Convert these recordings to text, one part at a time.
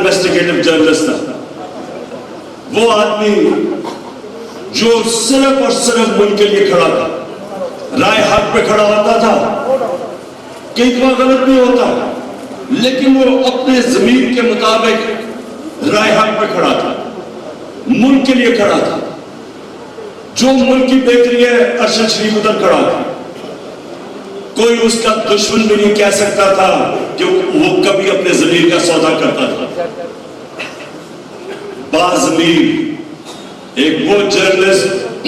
Investigative journalist تھا، وہ آدمی جو صرف اور صرف ملک کے لیے کھڑا تھا، رائے حق پہ کھڑا ہوتا تھا، کئی دفعہ غلط بھی ہوتا لیکن وہ اپنے ضمیر کے مطابق رائے حق پہ کھڑا تھا، ملک کے لیے کھڑا تھا۔ جو ملک کی بہتری ہے ارشد شریف ادھر کھڑا تھا، کوئی اس کا دشمن بھی نہیں کہہ سکتا تھا کہ وہ کبھی اپنے ضمیر کا سودا کرتا تھا۔ باضمیر ایک وہ جرنلسٹ،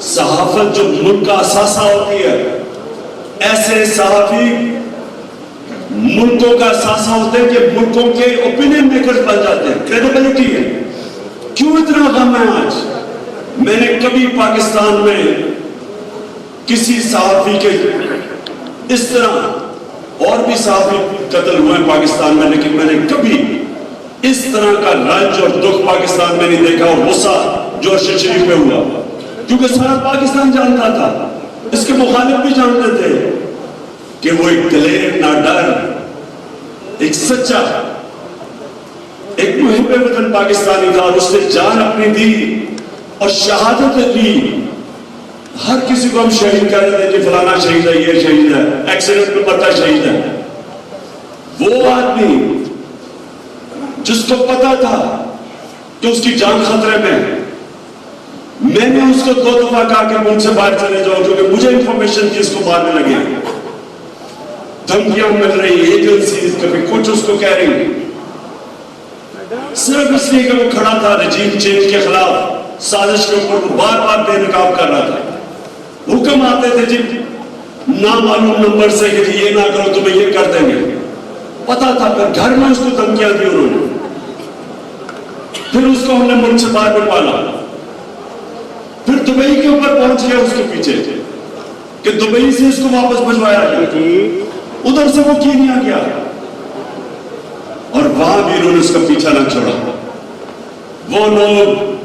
صحافت جو ملک کا اثاثہ ہوتی ہے، ایسے صحافی ملکوں کا اثاثہ ہوتے ہیں کہ ملکوں کے اوپینین میکرز بن جاتے ہیں، کریڈیبلٹی ہے۔ کیوں اتنا غم ہے آج؟ میں نے کبھی پاکستان میں کسی صحافی کے اس طرح، اور بھی صحافی قتل ہوئے ہیں پاکستان میں، لیکن میں نے کبھی اس طرح کا رنج اور دکھ پاکستان میں نہیں دیکھا، اور غصہ جو ارشد شریف پہ ہوا، کیونکہ سارا پاکستان جانتا تھا، اس کے مخالف بھی جانتے تھے کہ وہ ایک دلیر، ناڈر، ایک سچا، ایک محب وطن پاکستانی تھا، اور اس نے جان اپنی دی اور شہادت دی۔ ہر کسی کو ہم شہید کہہ رہے تھے، فلانا شہید ہے، یہ شہید ہے، ایکسیڈنٹ میں پتہ شہید ہے۔ وہ آدمی جس کو پتا تھا کہ اس کی جان خطرے میں، میں نے اس کو 2 دفعہ کہا کہ ملک سے باہر چلے جاؤ، کیونکہ مجھے انفارمیشن تھی اس کو مارنے لگے، دھمکیاں مل رہی، ایجنسیز کبھی کچھ اس کو کہہ رہی، صرف اس لیے کہ وہ کھڑا تھا رجیم چینج کے خلاف سازش کے اوپر، وہ بار بار بے نقاب کر رہا تھا۔ حکم آتے تھے جی نامعلوم نمبر سے کہ یہ نہ کرو تمہیں یہ کر دیں گے، پتا تھا، پھر گھر میں اس کو دھمکیاں دی انہوں نے، پھر اس کو ہم نے ملک سے باہر نکالا، پھر دبئی کے اوپر پہنچ گیا اس کے پیچھے کہ دبئی سے اس کو واپس بھجوایا گیا، ادھر سے وہ کینیا گیا، اور وہاں بھی انہوں نے اس کا پیچھا نہ چھوڑا۔ وہ لوگ